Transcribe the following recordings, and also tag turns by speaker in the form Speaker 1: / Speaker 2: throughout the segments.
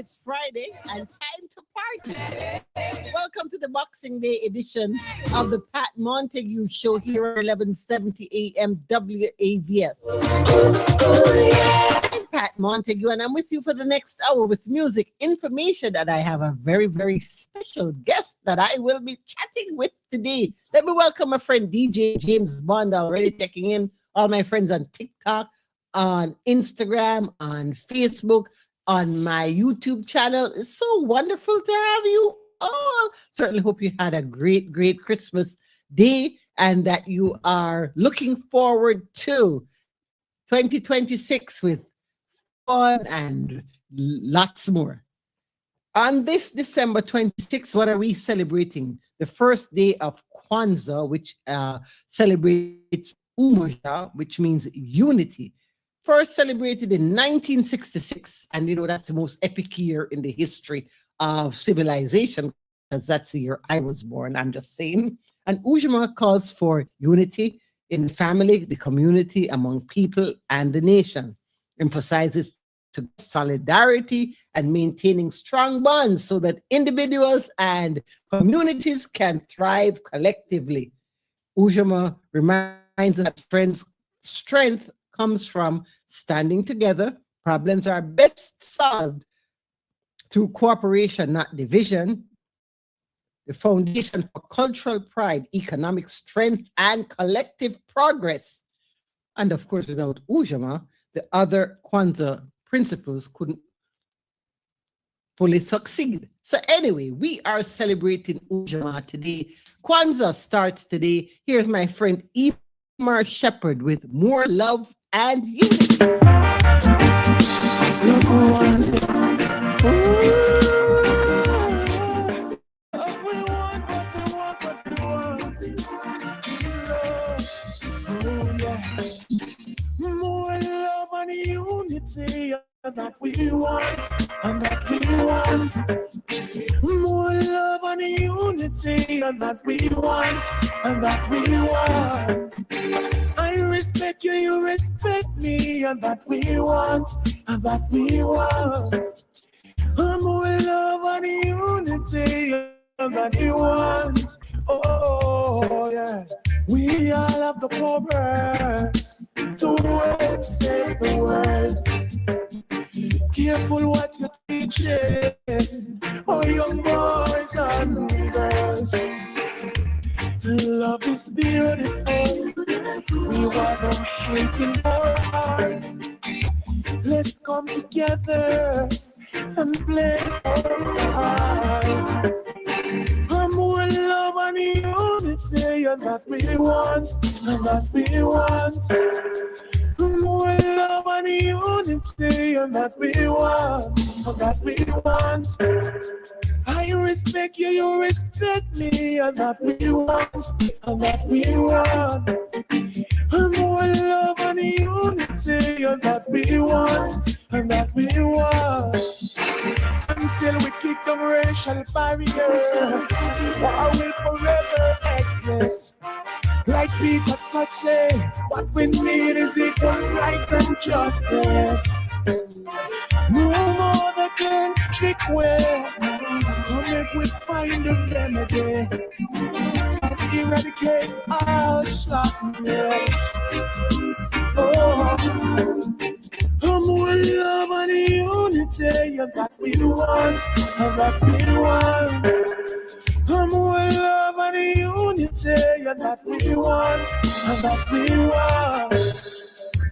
Speaker 1: it's Friday and time to party. Welcome to the Boxing Day edition of the Pat Montague Show here at 1170 AM WAVS. I'm Pat Montague and I'm with you for the next hour with music, information, and I have a very, very special guest that I will be chatting with today. Let me welcome my friend DJ James Bond, already checking in. All my friends on TikTok, on Instagram, on Facebook, on my YouTube channel. It's so wonderful to have you all. Certainly hope you had a great, great Christmas day and that you are looking forward to 2026 with fun and lots more. On this December 26th, what are we celebrating? The first day of Kwanzaa, which celebrates Umoja, which means unity. First celebrated in 1966, and you know that's the most epic year in the history of civilization, because that's the year I was born, I'm just saying. And Ujamaa calls for unity in family, the community, among people, and the nation. Emphasizes to solidarity and maintaining strong bonds so that individuals and communities can thrive collectively. Ujamaa reminds us that strength comes from standing together. Problems are best solved through cooperation, not division. The foundation for cultural pride, economic strength, and collective progress. And of course, without Ujamaa, the other Kwanzaa principles couldn't fully succeed. So anyway, we are celebrating Ujamaa today. Kwanzaa starts today. Here's my friend Mar Shepherd with More Love and Unity.
Speaker 2: More love and unity, and that we want, and that we want. More love and unity, and that we want, and that we want. I respect you, you respect me, and that we want, and that we want. More love and unity, and that we want. Oh, yeah. We all have the power to save the world. Careful what you're teaching, oh young boys and girls. Love is beautiful. We want no hate in our hearts. Let's come together and play our hearts. More love and unity, and that we want, and that we want. More love and unity, and that we want, and that we want. I respect you, you respect me, and that we want, and that we want. More love and unity, and that we want, and that we want. Until we kick them racial barriers, war will forever exist. Like Peter touching, what we need is equal rights and justice. No more the gang trick way. Come if we find a remedy and eradicate all sharpness. More love and unity, and that we want, and that we want. More love and unity, and that we want, and that we want.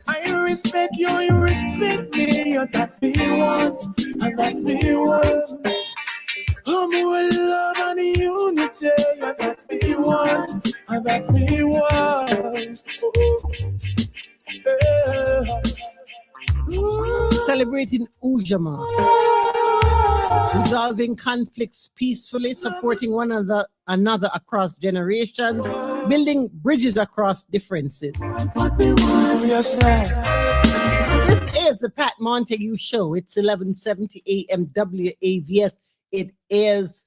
Speaker 2: I respect you, you respect me, and that we want, and that we want. More love and unity, and that we want, and that we want.
Speaker 1: Celebrating Ujamaa, resolving conflicts peacefully, supporting one another across generations, building bridges across differences.
Speaker 2: Yes, sir.
Speaker 1: This is the Pat Montague Show. It's 1170 AM WAVS. It is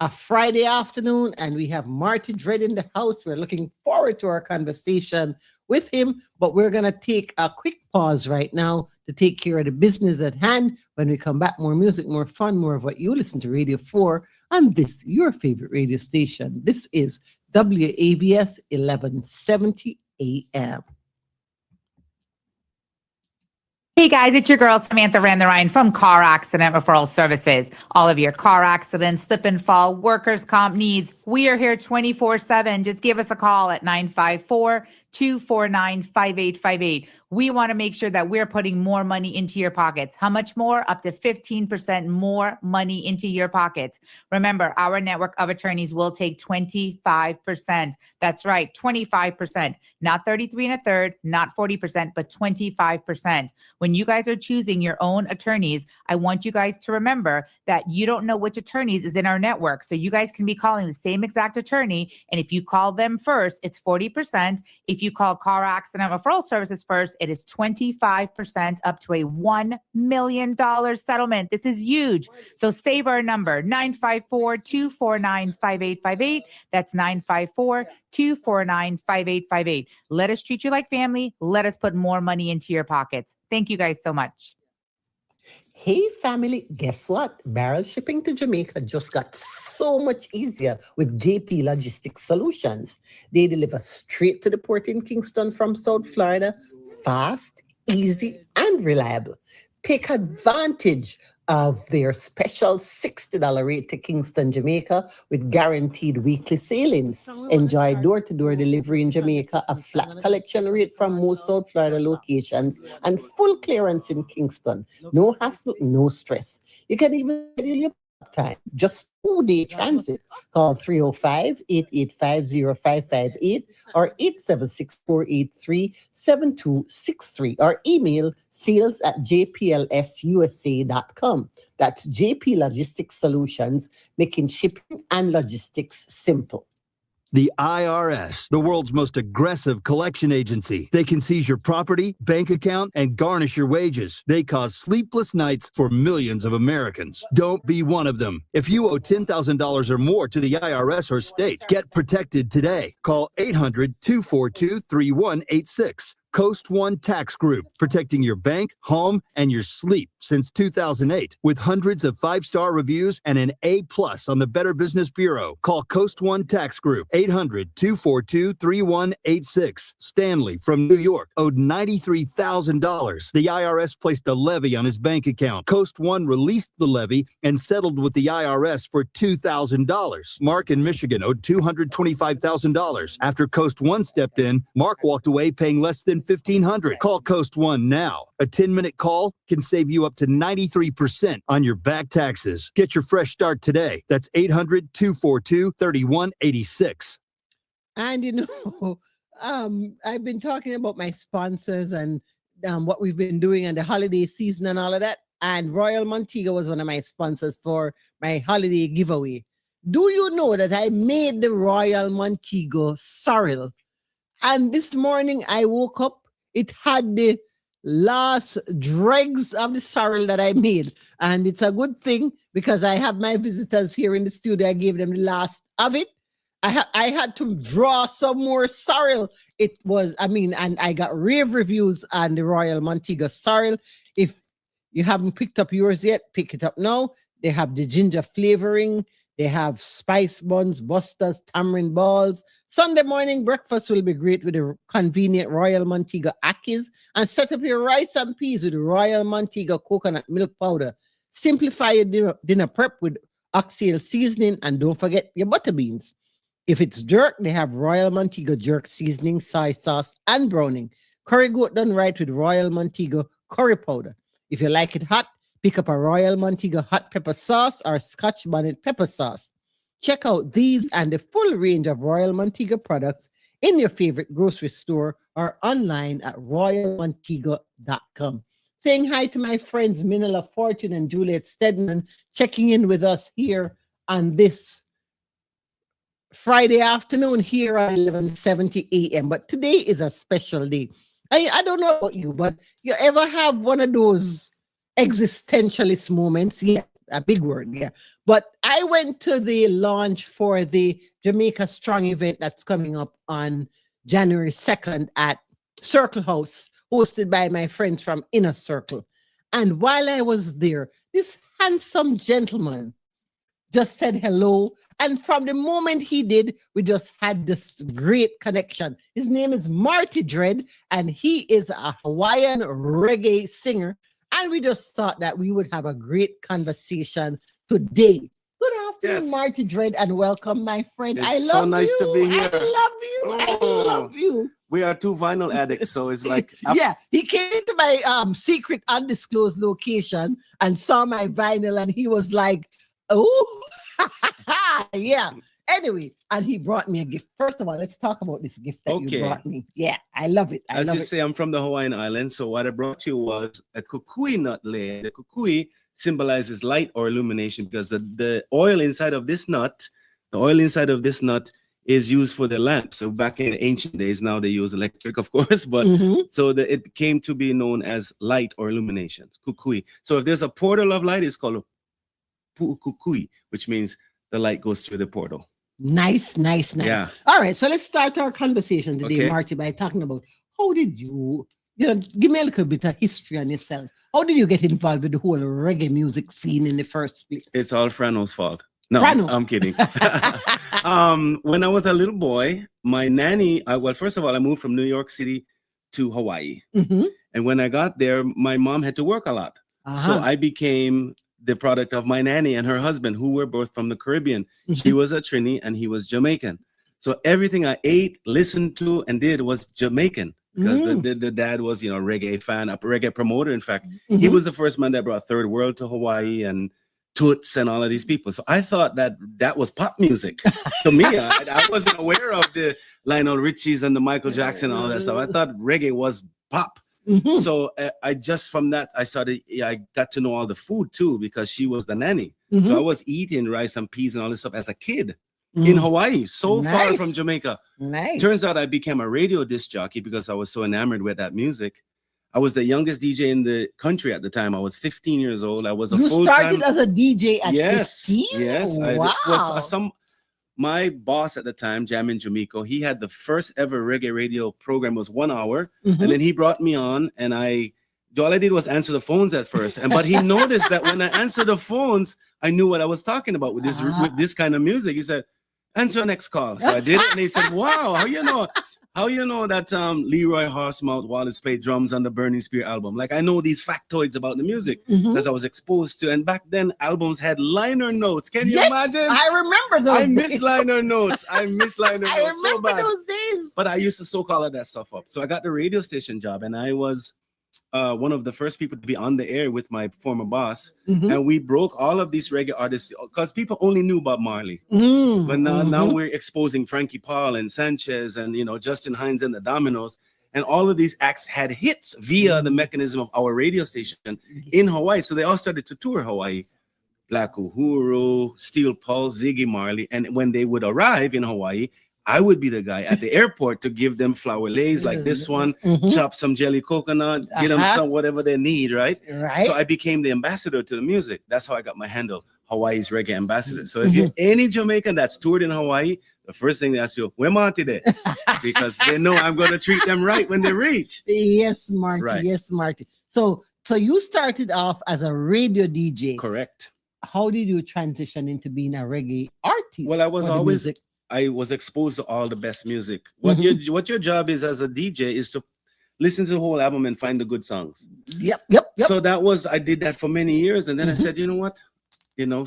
Speaker 1: a Friday afternoon, and we have Marty Dread in the house. We're looking forward to our conversation with him, but we're going to take a quick pause right now to take care of the business at hand. When we come back, more music, more fun, more of what you listen to Radio 4 on this, your favorite radio station. This is WAVS 1170 AM.
Speaker 3: Hey guys, it's your girl Samantha Randerian from Car Accident Referral Services. All of your car accidents, slip and fall, workers' comp needs, we are here 24/7. Just give us a call at 954-249-5858. We want to make sure that we're putting more money into your pockets. How much more? Up to 15% more money into your pockets. Remember, our network of attorneys will take 25%. That's right, 25%. Not 33 1/3, not 40%, but 25%. When you guys are choosing your own attorneys, I want you guys to remember that you don't know which attorneys is in our network. So you guys can be calling the same exact attorney. And if you call them first, it's 40%. If you call Car Accident Referral Services first, it is 25% up to a $1 million settlement. This is huge. So save our number, 954-249-5858. That's 954-249-5858. Let us treat you like family. Let us put more money into your pockets. Thank you guys so much.
Speaker 1: Hey family, guess what? Barrel shipping to Jamaica just got so much easier with JP Logistics Solutions. They deliver straight to the port in Kingston from South Florida, fast, easy, and reliable. Take advantage of their special $60 rate to Kingston, Jamaica with guaranteed weekly sailings. Enjoy door-to-door delivery in Jamaica, a flat collection rate from most South Florida locations, and full clearance in Kingston. No hassle, no stress. You can even schedule your time, just 2-day transit. Call 305-885-0558 or 876-483-7263 or email sales@jplsusa.com. That's JP Logistics Solutions, making shipping and logistics simple.
Speaker 4: The IRS, the world's most aggressive collection agency. They can seize your property, bank account, and garnish your wages. They cause sleepless nights for millions of Americans. Don't be one of them. If you owe $10,000 or more to the IRS or state, get protected today. Call 800-242-3186. Coast One Tax Group, protecting your bank, home, and your sleep since 2008. With hundreds of 5-star reviews and an A+ on the Better Business Bureau. Call Coast One Tax Group, 800-242-3186. Stanley from New York owed $93,000. The IRS placed a levy on his bank account. Coast One released the levy and settled with the IRS for $2,000. Mark in Michigan owed $225,000. After Coast One stepped in, Mark walked away paying less than $1,500. Call Coast One now. A 10-minute call can save you up to 93% on your back taxes. Get your fresh start today. That's 800-242-3186.
Speaker 1: And I've been talking about my sponsors and what we've been doing and the holiday season and all of that. And Royal Montego was one of my sponsors for my holiday giveaway. Do you know that I made the Royal Montego sorrel? And this morning I woke up, it had the last dregs of the sorrel that I made. And it's a good thing because I have my visitors here in the studio. I gave them the last of it. I had to draw some more sorrel. And I got rave reviews on the Royal Montego sorrel. If you haven't picked up yours yet, pick it up now. They have the ginger flavoring. They have spice buns, busters, tamarind balls. Sunday morning breakfast will be great with the convenient Royal Montego Akis. And set up your rice and peas with Royal Montego coconut milk powder. Simplify your dinner prep with oxtail seasoning. And don't forget your butter beans. If it's jerk, they have Royal Montego jerk seasoning, soy sauce, and browning. Curry goat done right with Royal Montego curry powder. If you like it hot, pick up a Royal Montego hot pepper sauce or Scotch bonnet pepper sauce. Check out these and the full range of Royal Montego products in your favorite grocery store or online at royalmontego.com. Saying hi to my friends Minella Fortune and Juliet Stedman, checking in with us here on this Friday afternoon here at 11:70 a.m. But today is a special day. I don't know about you, but you ever have one of those existentialist moments? Yeah, a big word, yeah. But I went to the launch for the Jamaica Strong event that's coming up on January 2nd at Circle House, hosted by my friends from Inner Circle. And while I was there, this handsome gentleman just said hello. And from the moment he did, we just had this great connection. His name is Marty Dread, and he is a Hawaiian reggae singer. And we just thought that we would have a great conversation today. Good afternoon, Marty Dread, and welcome, my friend.
Speaker 5: It's so nice to be here.
Speaker 1: I love you. I love you.
Speaker 5: We are two vinyl addicts, so it's like...
Speaker 1: Yeah, he came to my secret undisclosed location and saw my vinyl, and he was like, oh, yeah. Anyway, and he brought me a gift. First of all, let's talk about this gift that you brought me. Yeah, I love it.
Speaker 5: As you say, I'm from the Hawaiian Islands, so what I brought you was a kukui nut layer. The kukui symbolizes light or illumination because the oil inside of this nut, is used for the lamp. So back in ancient days, now they use electric, of course, but so it came to be known as light or illumination, kukui. So if there's a portal of light, it's called kukui, which means the light goes through the portal.
Speaker 1: Nice. Yeah. All right, so let's start our conversation today, Marty, by talking about how did you give me a little bit of history on yourself. How did you get involved with the whole reggae music scene in the first place?
Speaker 5: It's all Frano's fault. No,
Speaker 1: Frano.
Speaker 5: I'm kidding. When I was a little boy, my nanny, well, first of all, I moved from New York City to Hawaii. And when I got there, my mom had to work a lot. So I became the product of my nanny and her husband, who were both from the Caribbean. She was a Trini and he was Jamaican. So everything I ate, listened to, and did was Jamaican. Because the dad was, reggae fan, a reggae promoter. In fact, he was the first man that brought Third World to Hawaii and Toots and all of these people. So I thought that was pop music. To me, I wasn't aware of the Lionel Richies and the Michael Jackson and all that stuff. I thought reggae was pop. So I just from that, I got to know all the food too, because she was the nanny. So I was eating rice and peas and all this stuff as a kid. In Hawaii, so far from Jamaica. Turns out I became a radio disc jockey because I was so enamored with that music. I was the youngest DJ in the country at the time. I was 15 years old. I was a full-time...
Speaker 1: You started as a DJ at 15?
Speaker 5: Yes.
Speaker 1: Wow.
Speaker 5: My boss at the time, Jamin Jamiko, he had the first ever reggae radio program. It was 1 hour. And then he brought me on, and all I did was answer the phones at first. But he noticed that when I answered the phones, I knew what I was talking about with this kind of music. He said, answer next call. So I did it, and he said, wow, how you know that Leroy Horsemouth Wallace played drums on the Burning Spear album? Like, I know these factoids about the music because I was exposed to. And back then, albums had liner notes. Can you imagine?
Speaker 1: I remember those.
Speaker 5: I miss liner notes. I remember
Speaker 1: so bad. Those days.
Speaker 5: But I used to soak all of that stuff up. So I got the radio station job, and I was one of the first people to be on the air with my former boss. And we broke all of these reggae artists because people only knew Bob Marley. But now we're exposing Frankie Paul and Sanchez and Justin Hines and the Dominoes, and all of these acts had hits via the mechanism of our radio station in Hawaii. So they all started to tour Hawaii. Black Uhuru, Steel Pulse, Ziggy Marley, and when they would arrive in Hawaii, I would be the guy at the airport to give them flower lays like this one, chop some jelly coconut, get them some whatever they need, right? So I became the ambassador to the music. That's how I got my handle, Hawaii's Reggae Ambassador. So if you're any Jamaican that's toured in Hawaii, the first thing they ask you, where Marty there? Because they know I'm going to treat them right when they reach.
Speaker 1: Yes, Marty. Right. Yes, Marty. So you started off as a radio DJ.
Speaker 5: Correct.
Speaker 1: How did you transition into being a reggae artist?
Speaker 5: Well, I was exposed to all the best music. What your job is as a DJ is to listen to the whole album and find the good songs.
Speaker 1: Yep.
Speaker 5: So I did that for many years. And then I said, you know what?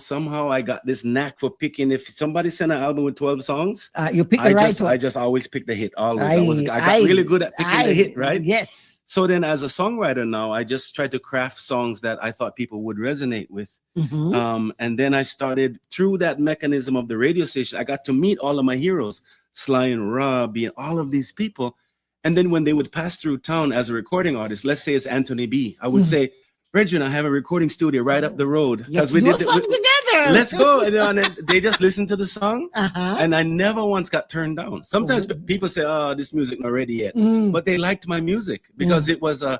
Speaker 5: Somehow I got this knack for picking. If somebody sent an album with 12 songs,
Speaker 1: you pick the right one.
Speaker 5: I just always pick the hit. Always. I got really good at picking the hit, right?
Speaker 1: Yes.
Speaker 5: So then as a songwriter now, I just try to craft songs that I thought people would resonate with. And then I started through that mechanism of the radio station. I got to meet all of my heroes, Sly and Robbie and all of these people. And then when they would pass through town as a recording artist, let's say it's Anthony B, I would say, Brethren, I have a recording studio right up the road.
Speaker 1: Because we did together.
Speaker 5: Let's go. And they just listen to the song. And I never once got turned down. Sometimes people say, oh, this music not ready yet. But they liked my music because it was a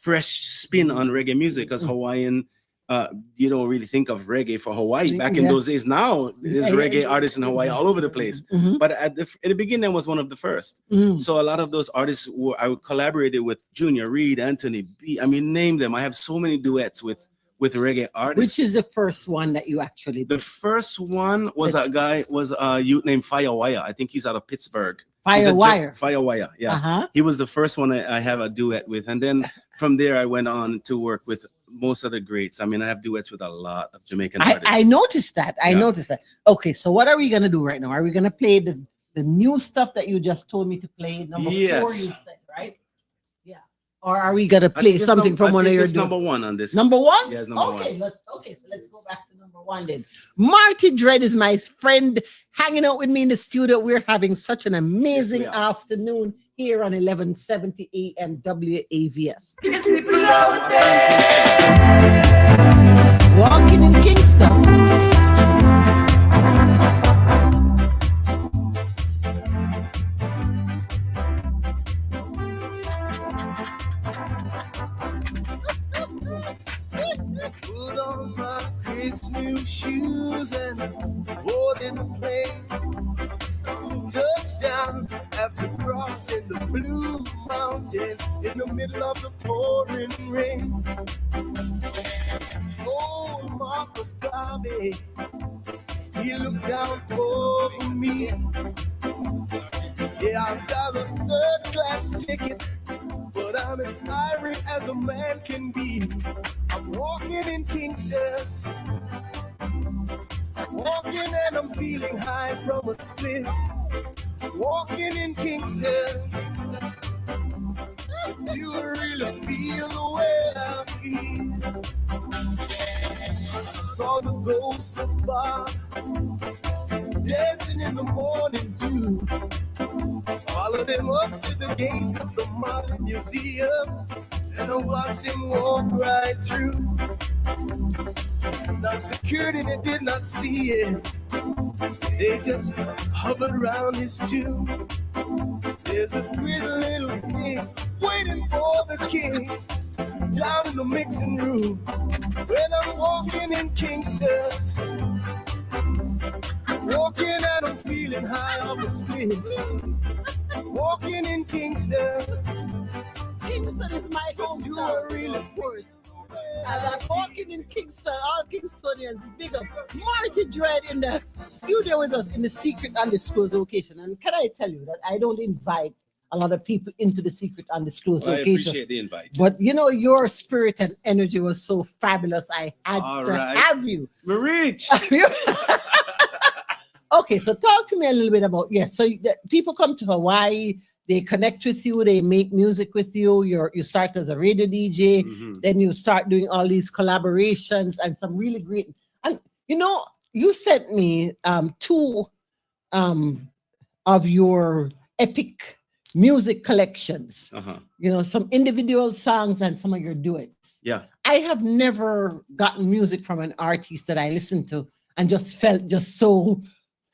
Speaker 5: fresh spin on reggae music, because Hawaiian you don't really think of reggae for Hawaii back in those days. Now there's reggae artists in Hawaii all over the place. But at the beginning, I was one of the first. So a lot of those artists I collaborated with Junior Reid, Anthony B. I mean, name them. I have so many duets with reggae artists.
Speaker 1: Which is the first one that you actually did?
Speaker 5: The first one was a youth named Firewire. I think he's out of Pittsburgh.
Speaker 1: Firewire,
Speaker 5: yeah. He was the first one I have a duet with. And then from there, I went on to work with most of the greats. I mean, I have duets with a lot of Jamaican artists.
Speaker 1: I noticed that. I noticed that. Okay, so what are we going to do right now? Are we going to play the new stuff that you just told me to play? Number 4, you said, right? Yeah. Or are we going to play something from one of your...
Speaker 5: number 1 on this.
Speaker 1: Number 1?
Speaker 5: Yes, number 1.
Speaker 1: Okay, so let's go back to number 1 then. Marty Dread is my friend hanging out with me in the studio. We're having such an amazing afternoon here on 1170 AM WAVS. Walking in Kingston.
Speaker 2: Put on my crisp new shoes and board in the plane. Touchdown after crossing the Blue Mountains in the middle of the pouring rain. Oh, Marcus Garvey, he looked down over me. Yeah, I've got a 3rd-class ticket, but I'm as irate as a man can be. I'm walking in Kingston, walking and I'm feeling high from a split. Walking in Kingston, do you really feel the way I feel? Saw the ghosts of Bob dancing in the morning dew. Followed him up to the gates of the Modern Museum, and I watched him walk right through. Now security, they did not see it. They just hovered around his tomb. There's a pretty little thing waiting for the king down in the mixing room. When I'm walking in Kingston, walking and I'm feeling high off the split. Walking in Kingston.
Speaker 1: Kingston is my home.
Speaker 2: Do I really
Speaker 1: force? And I'm walking in Kingston, all Kingstonians, big up Marty Dread in the studio with us in the secret undisclosed location. And can I tell you that I don't invite a lot of people into the secret undisclosed location.
Speaker 5: I appreciate the invite.
Speaker 1: But you know, your spirit and energy was so fabulous. I had to have you.
Speaker 5: Marich!
Speaker 1: Okay, so talk to me a little bit about, so people come to Hawaii, they connect with you, they make music with you, you start as a radio DJ, then you start doing all these collaborations and some really great, and you know, you sent me 2 of your epic music collections, you know, some individual songs and some of your duets.
Speaker 5: Yeah.
Speaker 1: I have never gotten music from an artist that I listened to and just felt just so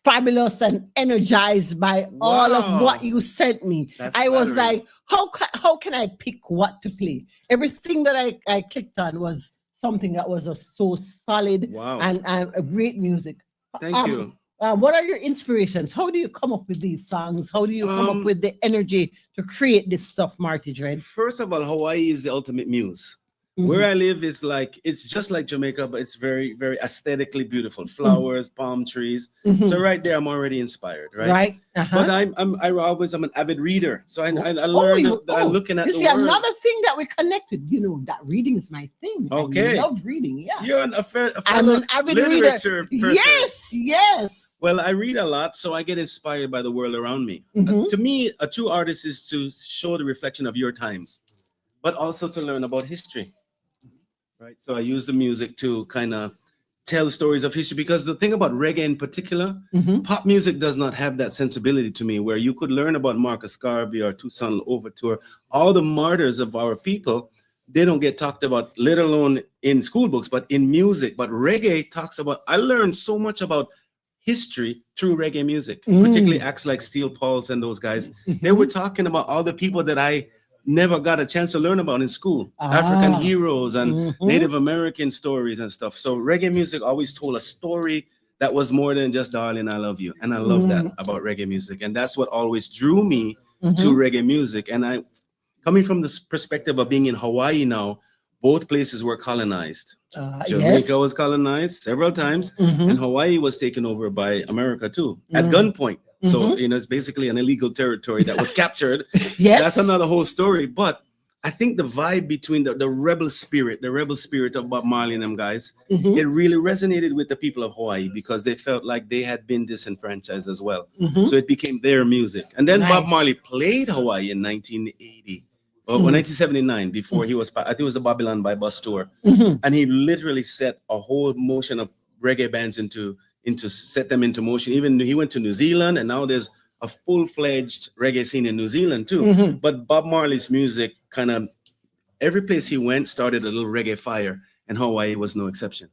Speaker 1: fabulous and energized by all of what you sent me. I was like, how can I pick what to play? Everything that I clicked on was something that was just so solid and a great music.
Speaker 5: Thank you.
Speaker 1: What are your inspirations? How do you come up with these songs? How do you come up with the energy to create this stuff, Marty Dread?
Speaker 5: First of all, Hawaii is the ultimate muse. Where I live is like, it's just like Jamaica, but it's very, very aesthetically beautiful. Flowers, palm trees. So right there, I'm already inspired, right?
Speaker 1: Right.
Speaker 5: But I'm an avid reader. So I learned that looking at
Speaker 1: you see, another thing that we connected, you know, that reading is my thing.
Speaker 5: Okay.
Speaker 1: I love reading, yeah.
Speaker 5: You're
Speaker 1: I'm an avid
Speaker 5: literature
Speaker 1: reader.
Speaker 5: person.
Speaker 1: Yes.
Speaker 5: Well, I read a lot, so I get inspired by the world around me. To me, a true artist is to show the reflection of your times, but also to learn about history. Right. So I use the music to kind of tell stories of history, because the thing about reggae in particular, pop music does not have that sensibility to me, where you could learn about Marcus Garvey or Toussaint Louverture, all the martyrs of our people. They don't get talked about, let alone in school books, but in music. But reggae talks about, I learned so much about history through reggae music, particularly acts like Steel Pulse and those guys. They were talking about all the people that I never got a chance to learn about in school. African heroes and Native American stories and stuff. So reggae music always told a story that was more than just "Darling, I love you," and I love that about reggae music, and that's what always drew me to reggae music. And I, coming from this perspective of being in Hawaii now, both places were colonized. Jamaica was colonized several times, and Hawaii was taken over by America too, at gunpoint. So, it's basically an illegal territory that was captured. That's another whole story. But I think the vibe between the rebel spirit of Bob Marley and them guys, it really resonated with the people of Hawaii because they felt like they had been disenfranchised as well. So it became their music. And then Bob Marley played Hawaii in 1980. Or 1979, before he was, I think it was a Babylon by Bus tour, and he literally set a whole motion of reggae bands into set them into motion. Even he went to New Zealand, and now there's a full-fledged reggae scene in New Zealand too. But Bob Marley's music kind of every place he went started a little reggae fire, and Hawaii was no exception.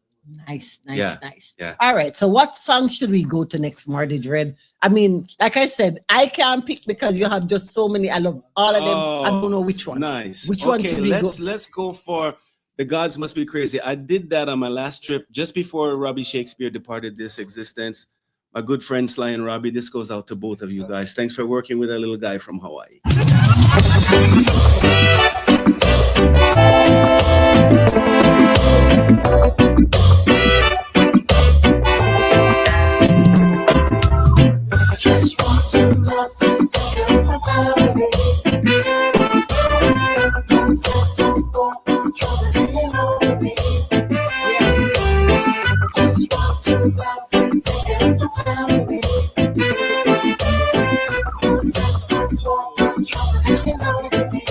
Speaker 1: Nice.
Speaker 5: Yeah.
Speaker 1: All right. So what song should we go to next, Marty Dread? I mean, like I said, I can't pick because you have just so many. I love all of them. I don't know which one.
Speaker 5: Nice.
Speaker 1: Which one should we go?
Speaker 5: Let's go for The Gods Must Be Crazy. I did that on my last trip just before Robbie Shakespeare departed this existence. My good friend Sly and Robbie, this goes out to both of you guys. Thanks for working with a little guy from Hawaii.
Speaker 2: Just want to love you, take care of my family. Don't take the phone, trouble hanging over me. Just want to love you, take care of my family. Don't take the phone, trouble hanging over me.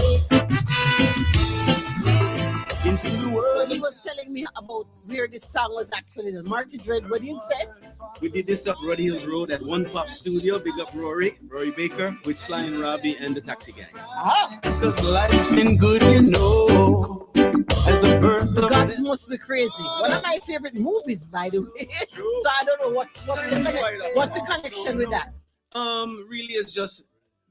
Speaker 2: Into the world.
Speaker 1: He was telling me about where this song was actually done. Marty Dread, what did you say?
Speaker 5: We did this up Ruddy Hills Road at One Pop Studio. Big up Rory Baker with Sly and Robbie and the Taxi Gang.
Speaker 2: Because life's been good, you know. As the birth
Speaker 1: The
Speaker 2: of
Speaker 1: Gods Must Be Crazy. One of my favorite movies, by the way. So I don't know what's the connection with that.
Speaker 5: Really it's just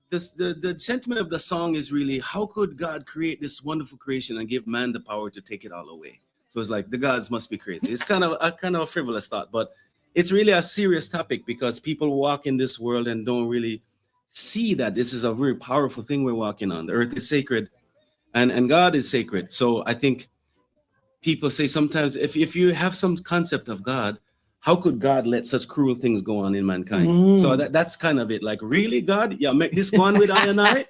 Speaker 5: this, the sentiment of the song is really, how could God create this wonderful creation and give man the power to take it all away? So it's like the gods must be crazy. It's kind of a frivolous thought, but it's really a serious topic because people walk in this world and don't really see that this is a very powerful thing we're walking on. The earth is sacred and God is sacred. So I think people say sometimes if you have some concept of God, how could God let such cruel things go on in mankind? So that's kind of it. Like, really, God? Yeah, make this go on with I and I?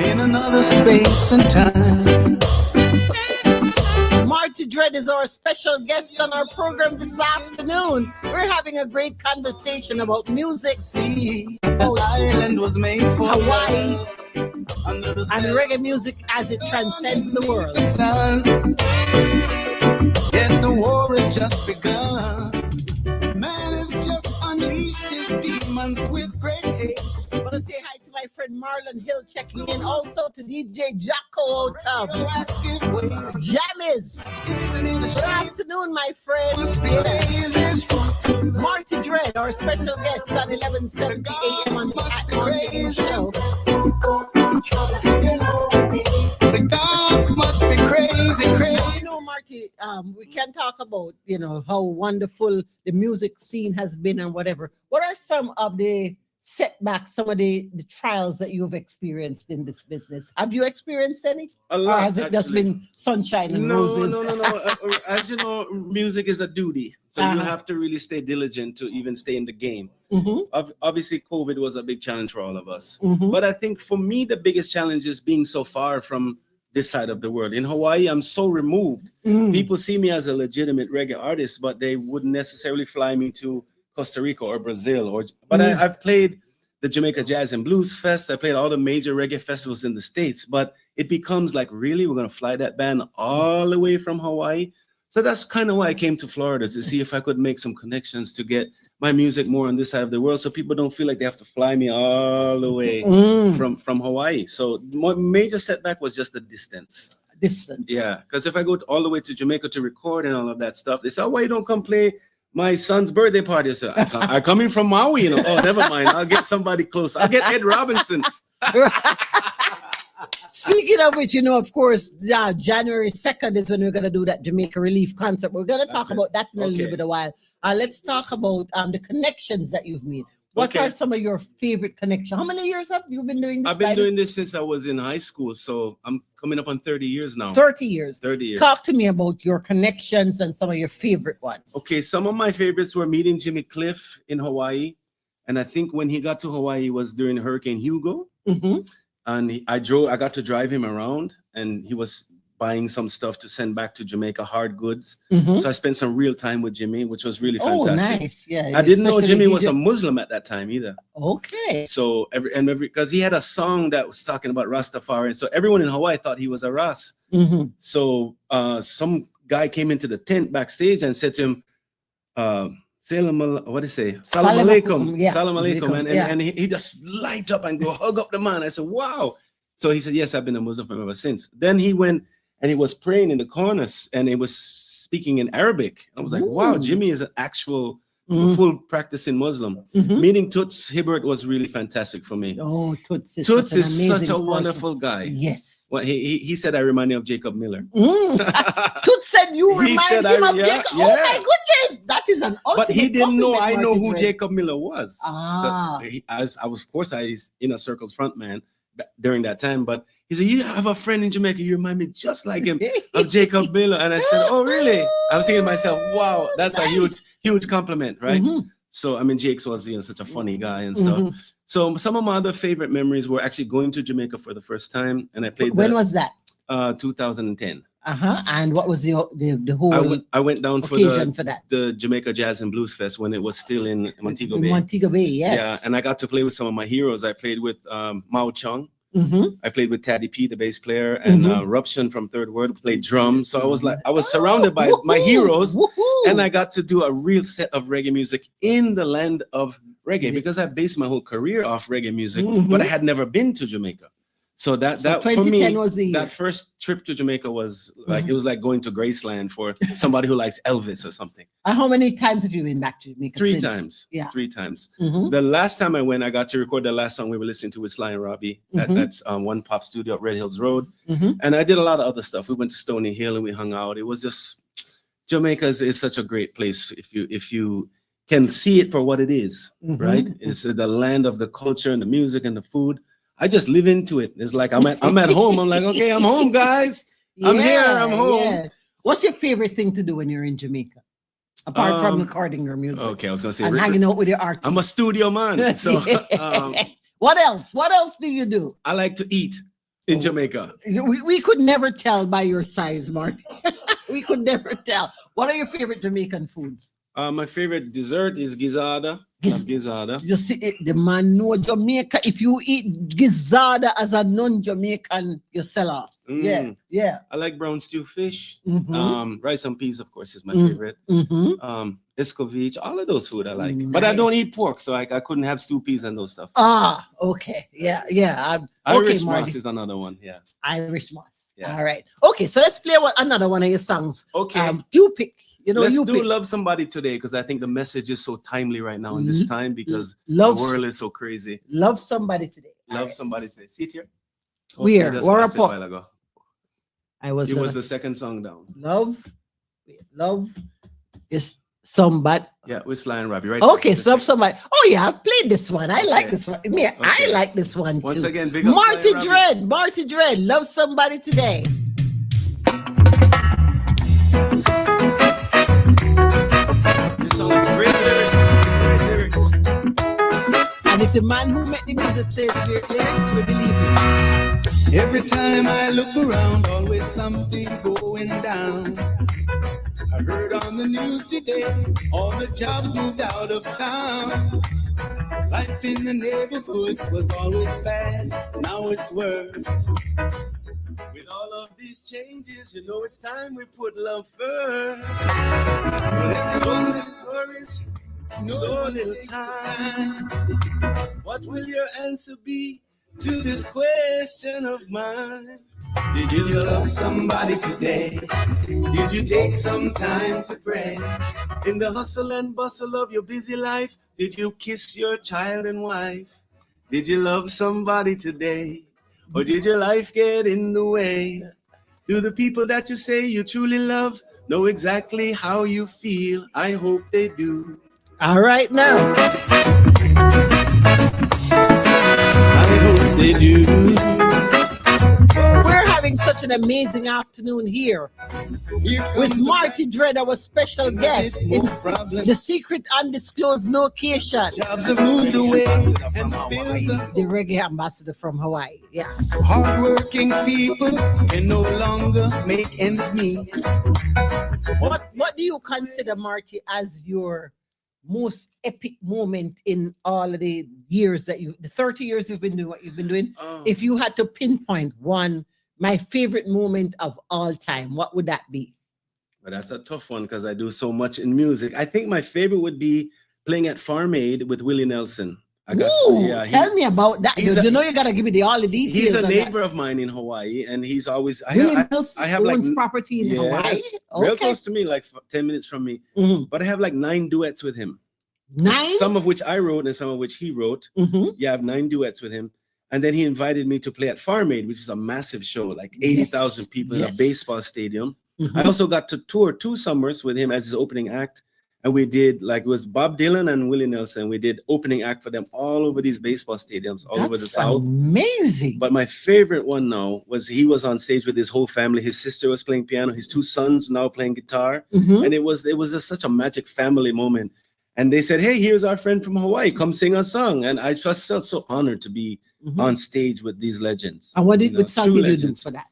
Speaker 2: in another space and time.
Speaker 1: Marty Dread is our special guest on our program this afternoon. We're having a great conversation about music,
Speaker 2: See, the island was made for
Speaker 1: Hawaii,
Speaker 2: under the
Speaker 1: and reggae music as it transcends the world.
Speaker 2: sun. Yet the war has just begun. Man has just unleashed his demons with great hate.
Speaker 1: I want to say hi to my friend Marlon Hill checking in. Also to DJ Jacko out of
Speaker 2: Active ways.
Speaker 1: Jammies.
Speaker 2: Isn't it a
Speaker 1: Good
Speaker 2: shame?
Speaker 1: afternoon, my friend.
Speaker 2: Must be
Speaker 1: Yes.
Speaker 2: crazy.
Speaker 1: Marty Dread, our special guest on 11:70 a.m. on the Pat Montague Show.
Speaker 2: The gods must be crazy, crazy.
Speaker 1: You know, Marty, we can talk about, how wonderful the music scene has been and whatever. What are some of the setbacks, some of the trials that you've experienced in this business? Have you experienced any?
Speaker 5: A lot,
Speaker 1: Or has it just
Speaker 5: actually.
Speaker 1: been sunshine and
Speaker 5: No.
Speaker 1: roses?
Speaker 5: As you know, music is a duty. So you
Speaker 1: Uh-huh.
Speaker 5: have to really stay diligent to even stay in the game.
Speaker 1: Mhm,
Speaker 5: Obviously, COVID was a big challenge for all of us.
Speaker 1: mhm.
Speaker 5: But I think for me, the biggest challenge is being so far from this side of the world. In Hawaii, I'm so removed.
Speaker 1: Mm.
Speaker 5: People see me as a legitimate reggae artist, but they wouldn't necessarily fly me to Costa Rica or Brazil. But I've played the Jamaica Jazz and Blues Fest. I played all the major reggae festivals in the States. But it becomes like, really, we're going to fly that band all the way from Hawaii? So that's kind of why I came to Florida, to see if I could make some connections to get my music more on this side of the world, so people don't feel like they have to fly me all the way from Hawaii. So my major setback was just the distance.
Speaker 1: Distance.
Speaker 5: Yeah, because if I go all the way to Jamaica to record and all of that stuff, they say, "Oh, why you don't come play my son's birthday party. I said, I'm coming from Maui, you know. Oh, never mind. I'll get somebody close. I'll get Ed Robinson.
Speaker 1: Speaking of which, you know, of course, January 2nd is when we're going to do that Jamaica Relief concert. We're going to talk about that in a little bit of a while. Let's talk about the connections that you've made. What are some of your favorite connections? How many years have you been doing this?
Speaker 5: I've been doing this since I was in high school. So I'm coming up on 30 years now.
Speaker 1: 30 years.
Speaker 5: 30 years.
Speaker 1: Talk to me about your connections and some of your favorite ones.
Speaker 5: Okay, some of my favorites were meeting Jimmy Cliff in Hawaii. And I think when he got to Hawaii was during Hurricane Hugo.
Speaker 1: Mm-hmm.
Speaker 5: And I got to drive him around, and he was buying some stuff to send back to Jamaica, hard goods.
Speaker 1: Mm-hmm.
Speaker 5: So I spent some real time with Jimmy, which was really fantastic.
Speaker 1: Oh, nice. Yeah.
Speaker 5: I didn't know Jimmy was a Muslim at that time either.
Speaker 1: Okay.
Speaker 5: So because he had a song that was talking about Rastafari, so everyone in Hawaii thought he was a Ras.
Speaker 1: Mm-hmm.
Speaker 5: So some guy came into the tent backstage and said to him, Salam alaikum.
Speaker 1: Yeah.
Speaker 5: Salam alaikum. And he just light up and go hug up the man. I said, wow. So he said, yes, I've been a Muslim ever since. Then he went and he was praying in the corners and he was speaking in Arabic. I was like, wow, Jimmy is an actual full practicing Muslim.
Speaker 1: Mm-hmm.
Speaker 5: Meeting Toots Hibbert was really fantastic for me.
Speaker 1: Oh, Toots is
Speaker 5: such a wonderful guy.
Speaker 1: Yes.
Speaker 5: Well, he said I remind him of Jacob Miller.
Speaker 1: Toots said you remind him of Jacob.
Speaker 5: Yeah.
Speaker 1: Oh my goodness, that is an ultimate.
Speaker 5: But he didn't know I know who
Speaker 1: Dread.
Speaker 5: Jacob Miller was.
Speaker 1: I
Speaker 5: was, of course, I was Inner Circle's front man during that time. But he said, you have a friend in Jamaica, you remind me just like him of Jacob Miller. And I said, oh, really? I was thinking to myself, wow, that's nice. A huge compliment, right? Mm-hmm. So, I mean, Jakes was such a funny guy and stuff. Mm-hmm. So some of my other favorite memories were actually going to Jamaica for the first time. And I played
Speaker 1: When was that?
Speaker 5: 2010.
Speaker 1: And what was the whole
Speaker 5: I went down for
Speaker 1: that?
Speaker 5: The Jamaica Jazz and Blues Fest when it was still in Montego Bay.
Speaker 1: Montego Bay, yes.
Speaker 5: Yeah, and I got to play with some of my heroes. I played with Mao Chung.
Speaker 1: Mm-hmm.
Speaker 5: I played with Taddy P, the bass player, and Ruption from Third Word played drums. So I was surrounded by my heroes, and I got to do a real set of reggae music in the land of reggae because I based my whole career off reggae music, but I had never been to Jamaica. So that for me, that first trip to Jamaica was like it was like going to Graceland for somebody who likes Elvis or something.
Speaker 1: How many times have you been back to Jamaica?
Speaker 5: 3 times. Yeah, 3 times. Mm-hmm. The last time I went, I got to record the last song we were listening to with Sly and Robbie. That's One Pop Studio at Red Hills Road, and I did a lot of other stuff. We went to Stony Hill and we hung out. It was just Jamaica is such a great place if you can see it for what it is, right? It's the land of the culture and the music and the food. I just live into it. It's like I'm at home. I'm like, okay, I'm home, guys. I'm here. I'm home. Yeah.
Speaker 1: What's your favorite thing to do when you're in Jamaica? Apart from recording your music.
Speaker 5: Okay, I was gonna say
Speaker 1: and hanging out with your artists.
Speaker 5: I'm a studio man. So
Speaker 1: what else? What else do you do?
Speaker 5: I like to eat in Jamaica.
Speaker 1: We could never tell by your size, Marty. We could never tell. What are your favorite Jamaican foods?
Speaker 5: My favorite dessert is gizzada. Gizzada.
Speaker 1: You see, the man know Jamaica. If you eat gizzada as a non-Jamaican, you sell out. Yeah.
Speaker 5: I like brown stew fish. Rice and peas, of course, is my favorite. Escovitch, all of those food I like. Nice. But I don't eat pork, so I couldn't have stew peas and those stuff.
Speaker 1: Okay. Yeah.
Speaker 5: Irish moss is another one. Yeah.
Speaker 1: Irish moss.
Speaker 5: Yeah.
Speaker 1: All right. Okay, so let's play another one of your songs.
Speaker 5: Okay.
Speaker 1: You pick.
Speaker 5: Let's do Love Somebody today because I think the message is so timely right now in this time because the world is so crazy.
Speaker 1: Love Somebody Today.
Speaker 5: Love Somebody Today. See it here?
Speaker 1: Where? Where a
Speaker 5: while ago.
Speaker 1: It was
Speaker 5: the second song down.
Speaker 1: Love is somebody.
Speaker 5: Yeah, with Sly and Robbie, right?
Speaker 1: Okay, Love Somebody. Oh yeah, I've played this one. I like this one. I like this one too.
Speaker 5: Once again, big up
Speaker 1: Marty Dread, Love Somebody Today.
Speaker 5: Great lyrics.
Speaker 1: And if the man who made the music says great lyrics, we believe him.
Speaker 2: Every time I look around, always something going down. I heard on the news today, all the jobs moved out of town. Life in the neighborhood was always bad, now it's worse.
Speaker 5: With all of these changes, it's time we put love first. But everyone's worries, so little time. What will your answer be to this question of mine? Did you love somebody today? Did you take some time to pray? In the hustle and bustle of your busy life, did you kiss your child and wife? Did you love somebody today? Or did your life get in the way? Do the people that you say you truly love know exactly how you feel? I hope they do.
Speaker 1: All right now.
Speaker 5: I hope they do.
Speaker 1: We're having such an amazing afternoon here with Marty Dread, our special guest in the secret undisclosed location.
Speaker 5: Jobs have moved away and
Speaker 1: the reggae ambassador from Hawaii. Yeah.
Speaker 5: hardworking people can no longer make ends meet.
Speaker 1: What do you consider, Marty, as your most epic moment in all of the years that the 30 years you've been doing what you've been doing? If you had to pinpoint one, my favorite moment of all time, what would that be?
Speaker 5: But that's a tough one because I do so much in music. I think my favorite would be playing at Farm Aid with Willie Nelson.
Speaker 1: Tell me about that. You know you gotta give me all the details.
Speaker 5: He's a neighbor of mine in Hawaii, and he's always I have
Speaker 1: owns property in Hawaii.
Speaker 5: Real close to me, like 10 minutes from me.
Speaker 1: Mm-hmm.
Speaker 5: But I have like 9 duets with him.
Speaker 1: 9?
Speaker 5: Some of which I wrote and some of which he wrote.
Speaker 1: Mm-hmm.
Speaker 5: Yeah, I have 9 duets with him. And then he invited me to play at Farm Aid, which is a massive show, like 80,000 people in a baseball stadium.
Speaker 1: Mm-hmm.
Speaker 5: I also got to tour 2 summers with him as his opening act. And we did, like, it was Bob Dylan and Willie Nelson. We did opening act for them all over these baseball stadiums, all over the South.
Speaker 1: Amazing.
Speaker 5: But my favorite one now was he was on stage with his whole family. His sister was playing piano. His 2 sons now playing guitar.
Speaker 1: Mm-hmm.
Speaker 5: And it was just such a magic family moment. And they said, hey, here's our friend from Hawaii. Come sing a song. And I just felt so honored to be on stage with these legends.
Speaker 1: And what song did you do for that?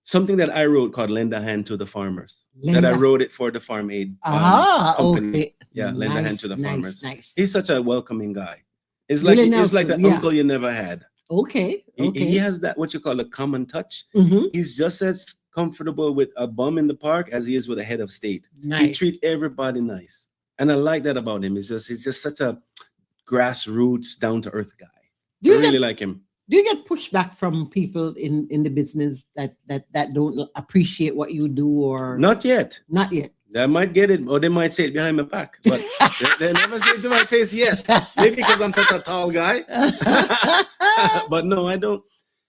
Speaker 5: Something that I wrote called Lend a Hand to the Farmers. That I wrote it for the Farm Aid company.
Speaker 1: Okay.
Speaker 5: Yeah, Lend a Hand to the Farmers.
Speaker 1: Nice.
Speaker 5: He's such a welcoming guy. It's like the uncle you never had.
Speaker 1: Okay.
Speaker 5: He has that, what you call a common touch.
Speaker 1: Mm-hmm.
Speaker 5: He's just as comfortable with a bum in the park as he is with a head of state.
Speaker 1: Nice.
Speaker 5: He treats everybody nice. And I like that about him. He's just such a grassroots, down-to-earth guy. I really like him.
Speaker 1: Do you get pushback from people in the business that don't appreciate what you do, or
Speaker 5: not yet?
Speaker 1: Not yet.
Speaker 5: They might get it, or they might say it behind my back, but they never say it to my face yet. Maybe because I'm such a tall guy. But no, I don't.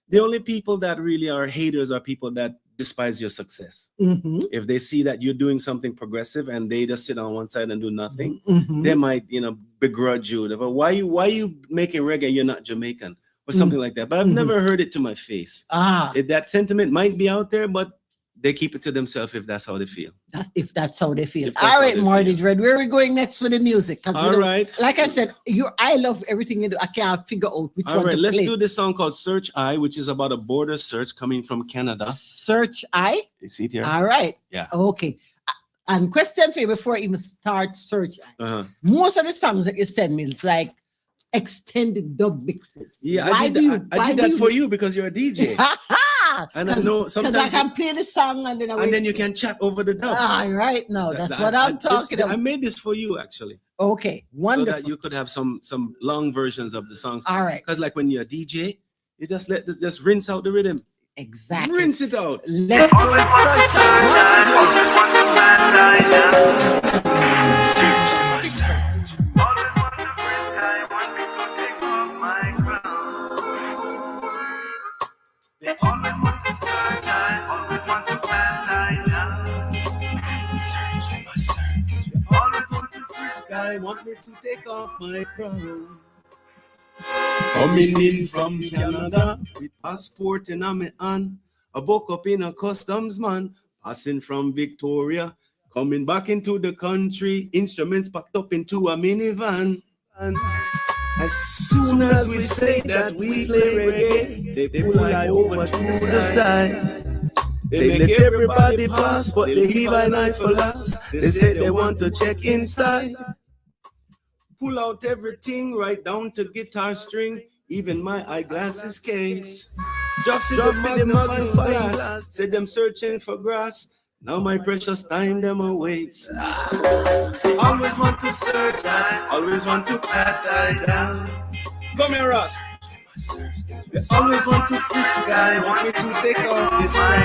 Speaker 5: The only people that really are haters are people that despise your success.
Speaker 1: Mm-hmm.
Speaker 5: If they see that you're doing something progressive and they just sit on one side and do nothing,
Speaker 1: mm-hmm.
Speaker 5: they might, begrudge you. Why you making reggae? You're not Jamaican. Or something like that. But I've never heard it to my face. That sentiment might be out there, but they keep it to themselves if that's how they feel.
Speaker 1: If that's how they feel. All right, Marty Dread, where are we going next with the music?
Speaker 5: All right.
Speaker 1: Like I said, I love everything you do. I can't figure out which one to play.
Speaker 5: Let's do this song called Search I, which is about a border search coming from Canada.
Speaker 1: Search I?
Speaker 5: You see it here?
Speaker 1: All right.
Speaker 5: Yeah.
Speaker 1: Okay. And question for you before I even start Search I.
Speaker 5: Uh-huh.
Speaker 1: Most of the songs that you send me, it's like extended dub mixes.
Speaker 5: Yeah, I did that for you because you're a DJ. And I know sometimes
Speaker 1: I can play the song and then
Speaker 5: you can chat over the dub.
Speaker 1: Right now, that's what I'm talking about.
Speaker 5: I made this for you actually.
Speaker 1: Okay, wonderful.
Speaker 5: So that you could have some long versions of the songs.
Speaker 1: All right.
Speaker 5: Because like when you're a DJ, you just just rinse out the rhythm.
Speaker 1: Exactly.
Speaker 5: Rinse it out.
Speaker 1: Let's go and
Speaker 2: They always want to search, I always want to search to my search.
Speaker 5: They always want to frisk, I want me to take off my crown. Coming in from Canada with passport in my hand, I woke up in a customs man, passing from Victoria, coming back into the country, instruments packed up into a minivan. And as soon as we say that we play reggae, they pull I over to the side. They make everybody pass, but they leave an eye for last. They say they want to check inside. Pull out everything right down to guitar string, even my eyeglasses case. Drop the magnifying glass, say them searching for grass. Now my precious time them awaits. Always want to search, I always want to pat I down. Come here, Ross. They always want to frisk guy, want me to take off this crown.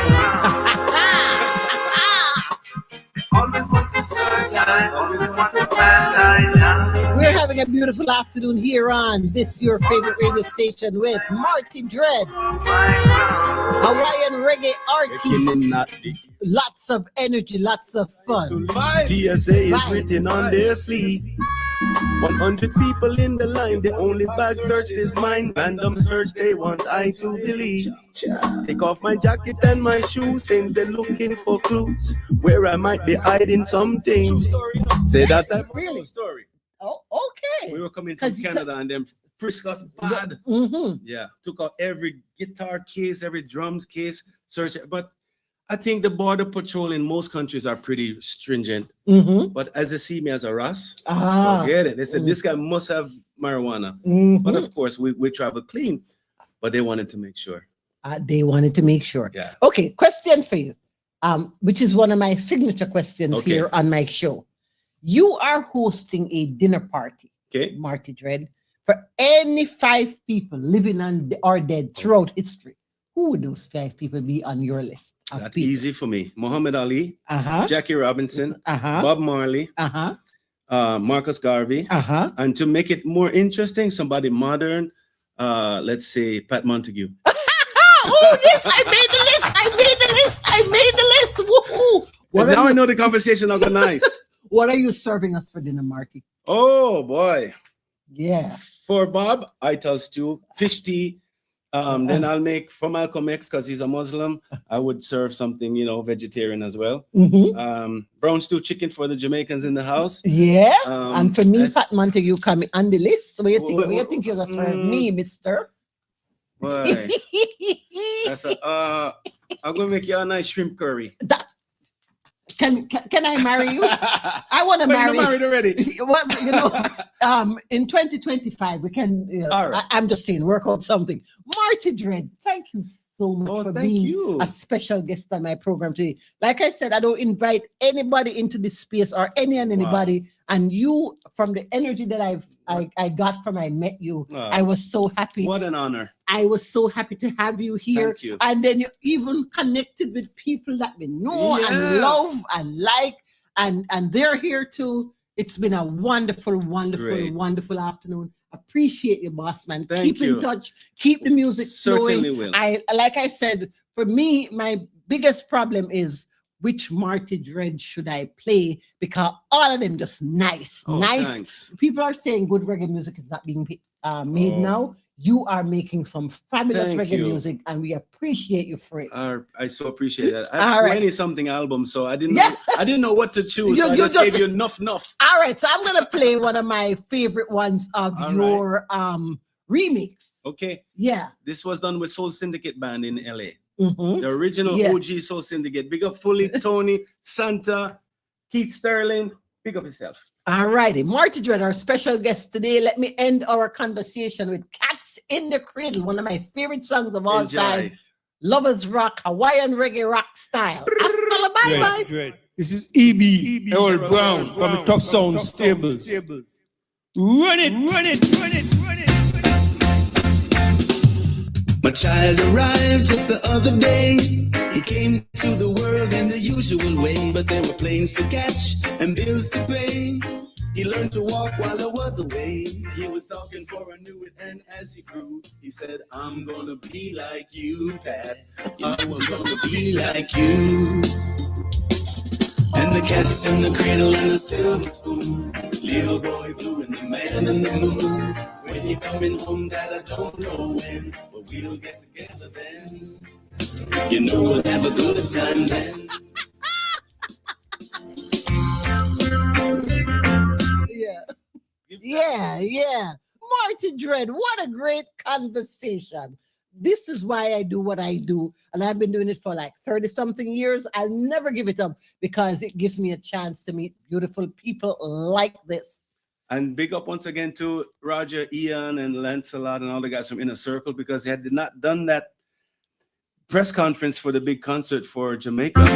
Speaker 5: Always want to search, always want to find.
Speaker 1: We're having a beautiful afternoon here on this your favorite radio station with Marty Dread, Hawaiian reggae artiste. Lots of energy, lots of fun.
Speaker 5: TSA is written on their sleeve. 100 people in the line, the only bag searched is mine. Random search, they want I to delete. Take off my jacket and my shoes, seems they're looking for clues where I might be hiding something. Say that type
Speaker 1: Really?
Speaker 5: of story.
Speaker 1: Oh, okay.
Speaker 5: We were coming from Canada and then frisked us bad. Yeah, took out every guitar case, every drums case, search. But I think the border patrol in most countries are pretty stringent. But as they see me as a Ras, forget it. They said this guy must have marijuana. But of course, we travel clean. But they wanted to make sure.
Speaker 1: They wanted to make sure.
Speaker 5: Yeah.
Speaker 1: Okay, question for you, which is one of my signature questions here on my show. You are hosting a dinner party, Marty Dread, for any 5 people living on or dead throughout history. Who would those 5 people be on your list?
Speaker 5: That's easy for me. Muhammad Ali, Jackie Robinson, Bob Marley, Marcus Garvey, and to make it more interesting, somebody modern, let's say Pat Montague.
Speaker 1: Oh yes, I made the list. I made the list. Woohoo!
Speaker 5: Now I know the conversation will go nice.
Speaker 1: What are you serving us for dinner, Marty?
Speaker 5: Oh boy.
Speaker 1: Yeah.
Speaker 5: For Bob, I tell stew, fish tea. Then I'll make for Malcolm X because he's a Muslim. I would serve something, vegetarian as well. Brown stew chicken for the Jamaicans in the house.
Speaker 1: Yeah. And for me, Pat Montague coming on the list. What do you think you're gonna serve me, mister?
Speaker 5: Boy. I'm gonna make you a nice shrimp curry.
Speaker 1: Can I marry you? I want to marry you.
Speaker 5: Married already.
Speaker 1: Well, in 2025 we can.
Speaker 5: All right.
Speaker 1: I'm just saying, work out something. Marty Dread, thank you so much for being a special guest on my program today. Like I said, I don't invite anybody into this space or anybody. Wow. And you, from the energy that I got from I met you, I was so happy.
Speaker 5: What an honor.
Speaker 1: I was so happy to have you here.
Speaker 5: Thank you.
Speaker 1: And then you even connected with people that we know and love and like, and they're here too. It's been a wonderful, wonderful afternoon. Appreciate you, boss man. Keep in touch. Keep the music
Speaker 5: Certainly
Speaker 1: flowing.
Speaker 5: Will.
Speaker 1: Like I said, for me, my biggest problem is which Marty Dread should I play, because all of them just nice.
Speaker 5: Thanks.
Speaker 1: People are saying good reggae music is not being made now. You are making some fabulous reggae music, and we appreciate you for it.
Speaker 5: I so appreciate that. I have 20-something albums, so I didn't know what to choose. So I just gave you enough.
Speaker 1: All right, so I'm gonna play one of my favorite ones of your remix.
Speaker 5: Okay.
Speaker 1: Yeah.
Speaker 5: This was done with Soul Syndicate Band in LA. The original OG Soul Syndicate. Big up Fully, Tony, Santa, Keith Sterling. Big up yourself.
Speaker 1: All righty. Marty Dread, our special guest today. Let me end our conversation with Cats in the Cradle, one of my favorite songs of all time. Lovers Rock, Hawaiian reggae rock style. Hasta la bye-bye.
Speaker 2: This is E.B. Earl Brown from the Tough Sound Stables. Run it.
Speaker 6: My child arrived just the other day. He came to the world in the usual way, but there were planes to catch and bills to pay. He learned to walk while I was away. He was talking for I knew it, and as he grew, he said, I'm gonna be like you, Pat. You know I'm gonna be like you. And the cat's in the cradle and the silver spoon. Little boy blue and the man in the moon. When you're coming home, Dad, I don't know when, but we'll get together then. You know we'll have a good time then.
Speaker 1: Yeah. Marty Dread, what a great conversation. This is why I do what I do. And I've been doing it for like 30-something years. I'll never give it up because it gives me a chance to meet beautiful people like this.
Speaker 5: And big up once again to Roger, Ian, and Lancelot and all the guys from Inner Circle, because they had not done that press conference for the big concert for Jamaica, I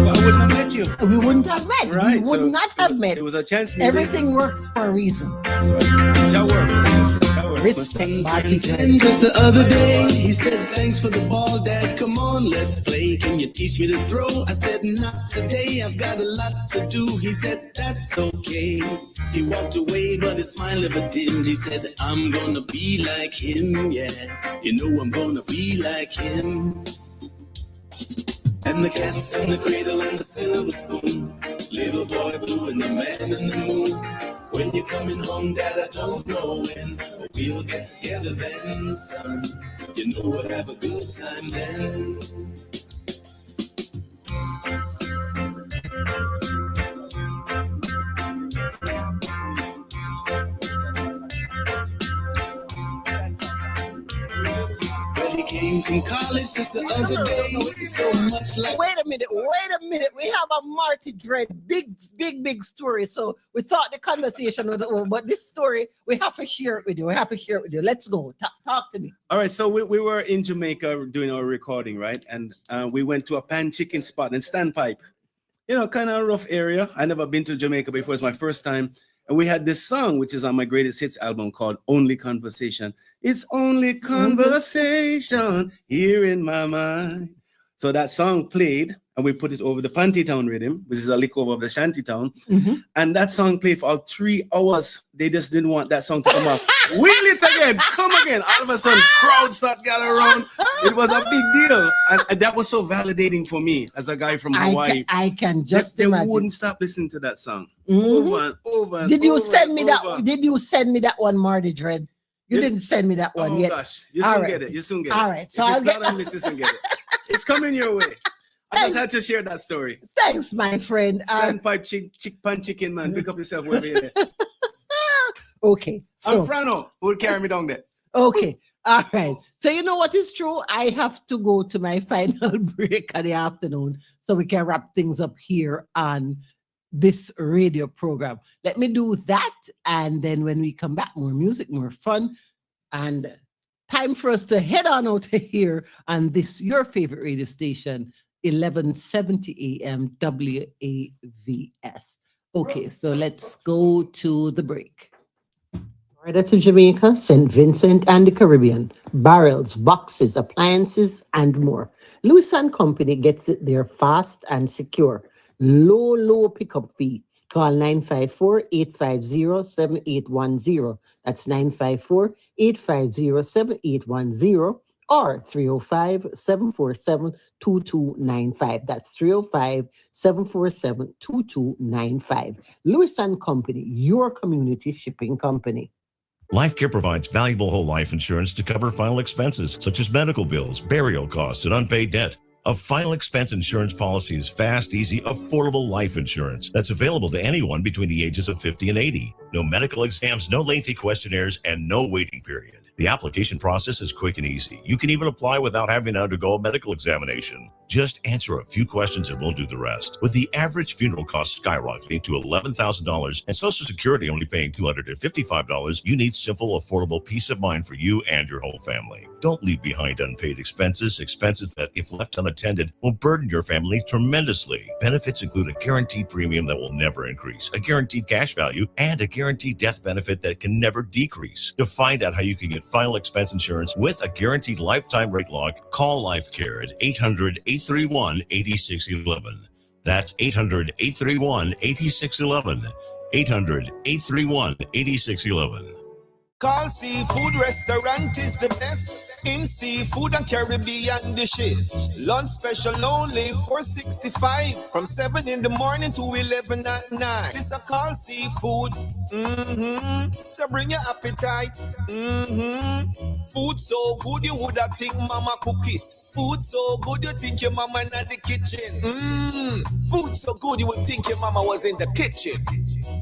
Speaker 5: wouldn't have met you.
Speaker 1: We wouldn't have met.
Speaker 5: Right.
Speaker 1: We would not have met.
Speaker 5: It was a chance meeting.
Speaker 1: Everything works for a reason.
Speaker 5: That works.
Speaker 1: Respect, Marty Dread.
Speaker 6: Just the other day, he said, thanks for the ball, Dad. Come on, let's play. Can you teach me to throw? I said, not today. I've got a lot to do. He said, that's okay. He walked away, but his smile never dimmed. He said, I'm gonna be like him, yeah. You know I'm gonna be like him. And the cats and the cradle and the silver spoon. Little boy blue and the man in the moon. When you're coming home, Dad, I don't know when, but we'll get together then, son. You know we'll have a good time then. Came from college just the other day. So much like.
Speaker 1: Wait a minute. We have a Marty Dread big story. So we thought the conversation was over, but this story we have to share it with you. Let's go. Talk to me.
Speaker 5: All right. So we were in Jamaica doing our recording, right? And we went to a pan chicken spot in Standpipe. You know, kind of a rough area. I never been to Jamaica before. It's my first time. And we had this song, which is on my greatest hits album called Only Conversation. It's only conversation here in my mind. So that song played, and we put it over the Pantytown rhythm, which is a lick over of the Shantytown. Mm-hmm. And that song played for all 3 hours. They just didn't want that song to come up. Wheel it again, come again. All of a sudden, crowds start gathering around. It was a big deal. And that was so validating for me as a guy from Hawaii.
Speaker 1: I can just
Speaker 5: they
Speaker 1: imagine.
Speaker 5: wouldn't stop listening to that song.
Speaker 1: Mm-hmm.
Speaker 5: Over and over and
Speaker 1: Did you
Speaker 5: over
Speaker 1: send
Speaker 5: and
Speaker 1: me
Speaker 5: over.
Speaker 1: that? Did you send me that one, Marty Dread? You didn't send me that one yet.
Speaker 5: Oh gosh, you soon get it. You soon get it.
Speaker 1: All right, so
Speaker 5: if
Speaker 1: I'll
Speaker 5: it's
Speaker 1: get
Speaker 5: not on this, you soon get it. It's coming your way. I just had to share that story.
Speaker 1: Thanks, my friend.
Speaker 5: Standpipe pan chicken man. Pick up yourself wherever you're there.
Speaker 1: Okay. So
Speaker 5: I'm Frano who will carry me down there.
Speaker 1: okay. All right. So you know what is true? I have to go to my final break of the afternoon so we can wrap things up here on this radio program. Let me do that. And then when we come back, more music, more fun, and time for us to head on out here on this, your favorite radio station, 1170 AM WAVS. Okay, so let's go to the break. Florida to Jamaica, St. Vincent and the Caribbean. Barrels, boxes, appliances, and more. Lewis & Company gets it there fast and secure. Low pickup fee. Call 954-850-7810. That's 954-850-7810 or 305-747-2295. That's 305-747-2295. Lewis & Company, your community shipping company.
Speaker 7: LifeCare provides valuable whole life insurance to cover final expenses such as medical bills, burial costs, and unpaid debt. A final expense insurance policy is fast, easy, affordable life insurance that's available to anyone between the ages of 50 and 80. No medical exams, no lengthy questionnaires, and no waiting period. The application process is quick and easy. You can even apply without having to undergo a medical examination. Just answer a few questions and we'll do the rest. With the average funeral cost skyrocketing to $11,000 and Social Security only paying $255, you need simple, affordable peace of mind for you and your whole family. Don't leave behind unpaid expenses that, if left unattended, will burden your family tremendously. Benefits include a guaranteed premium that will never increase, a guaranteed cash value, and a guaranteed death benefit that can never decrease. To find out how you can get final expense insurance with a guaranteed lifetime rate lock, call LifeCare at 800-831-8611. That's 800-831-8611. 800-831-8611.
Speaker 2: Call Seafood Restaurant is the best in seafood and Caribbean dishes. Lunch special only $4.65 from 7 in the morning to 11 at night. This a Call Seafood. So bring your appetite. Food so good you woulda think mama cook it. Food so good you think your mama in the kitchen. Food so good you would think your mama was in the kitchen.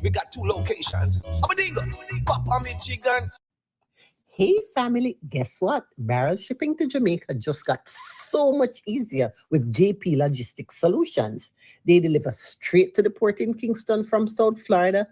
Speaker 2: We got 2 locations. Abadingo, Papa Michigan.
Speaker 1: Hey family, guess what? Barrel shipping to Jamaica just got so much easier with JP Logistics Solutions. They deliver straight to the port in Kingston from South Florida,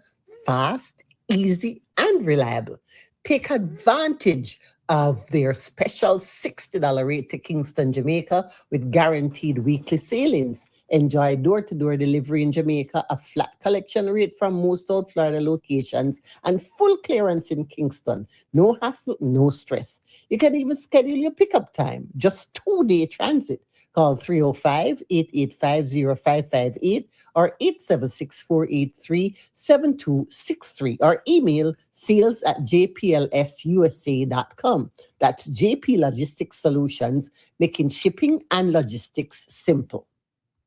Speaker 1: fast, easy, and reliable. Take advantage of their special $60 rate to Kingston, Jamaica, with guaranteed weekly sailings. Enjoy door-to-door delivery in Jamaica, a flat collection rate from most South Florida locations, and full clearance in Kingston. No hassle, no stress. You can even schedule your pickup time, just 2-day transit. Call 305-885-0558 or 876-483-7263 or email sales@jplsusa.com. That's JP Logistics Solutions, making shipping and logistics simple.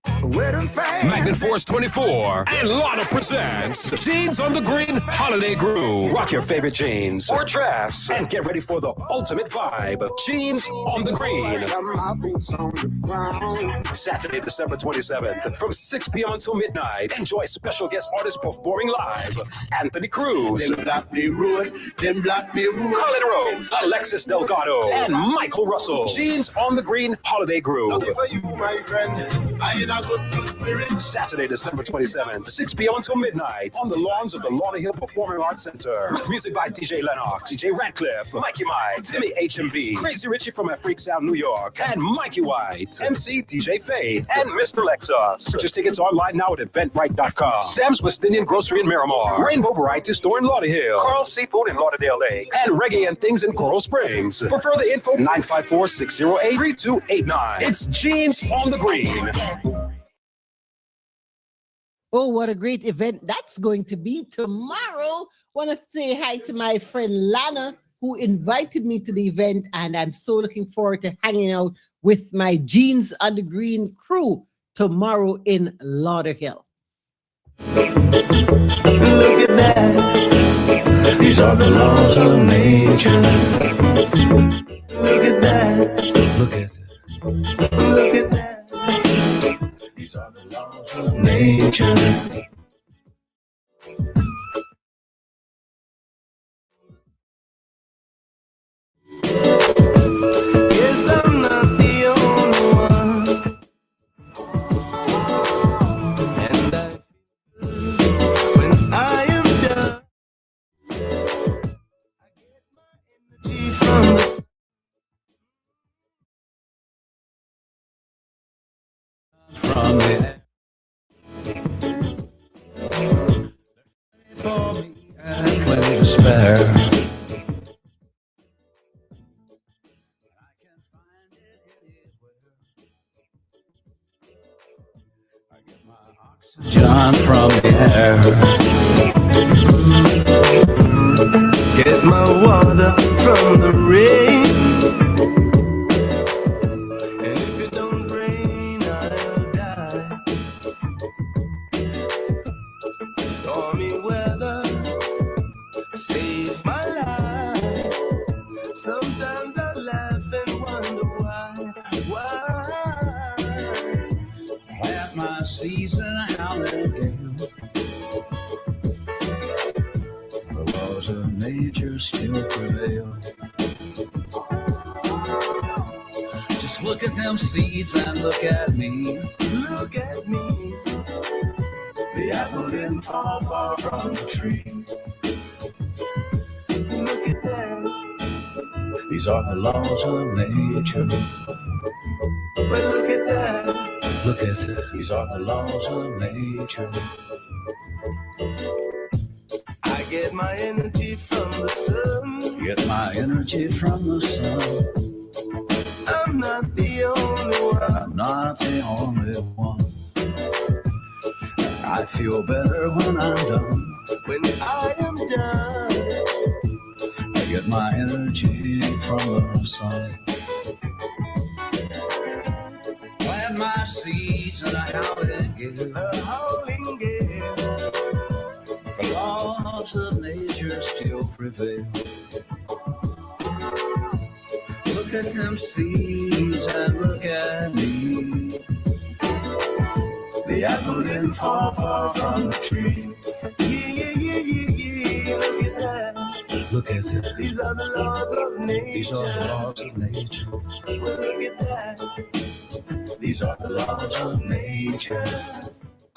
Speaker 8: Magnet Force 24 and Lana presents Jeans on the Green Holiday Groove. Rock your favorite jeans or dress and get ready for the ultimate vibe. Jeans on the Green. Saturday, December 27th from 6 p.m. until midnight. Enjoy special guest artists performing live. Anthony Cruz,
Speaker 6: Them block me road, them block me road.
Speaker 8: Colin Rose, Alexis Delgado, and Michael Russell. Jeans on the Green Holiday Groove.
Speaker 6: Looking for you, my friend. I in a good spirit.
Speaker 8: Saturday, December 27th, 6 p.m. until midnight on the lawns of the Lauderdale Hill Performing Arts Center. With music by DJ Lennox, DJ Ratcliffe, Mikey Mike, Timmy HMV, Crazy Richie from Freak Sound, New York, and Mikey White, MC DJ Faith, and Mr. Lexus. Purchase tickets online now at Eventbrite.com. Sam's West Indian Grocery in Miramar, Rainbow Variety Store in Lauderdale, Carl's Seafood in Lauderdale Lakes, and Reggae and Things in Coral Springs. For further info, 954-608-3289. It's Jeans on the Green.
Speaker 1: Oh, what a great event that's going to be tomorrow. Want to say hi to my friend Lana, who invited me to the event, and I'm so looking forward to hanging out with my Jeans on the Green crew tomorrow in Lauderdale.
Speaker 6: Look at that. These are the laws of nature. Look at that. Look at that. Look at that. These are the laws of nature. Yes, I'm not the only one. And when I am done, I get my energy from the for me and plenty to spare. I can find it anywhere. I get my oxygen from the air. Get my water from the rain. And if it don't rain, I'll die. Stormy weather saves my life. Sometimes I laugh and wonder why. At my season, how they do. The laws of nature still prevail. Just look at them seeds and look at me. Look at me. The apple didn't fall far from the tree. Look at that. These are the laws of nature. Well, look at that. Look at that. These are the laws of nature. I get my energy from the sun. Get my energy from the sun. I'm not the only one. I'm not the only one. I feel better when I'm done. When I am done, I get my energy from the sun. Plant my seeds and a howling gale. A howling gale. The laws of nature still prevail. Look at them seeds and look at me. The apple didn't fall far from the tree. Yeah. Look at that. Look at that. These are the laws of nature. These are the laws of nature. Well, look at that. These are the laws of nature.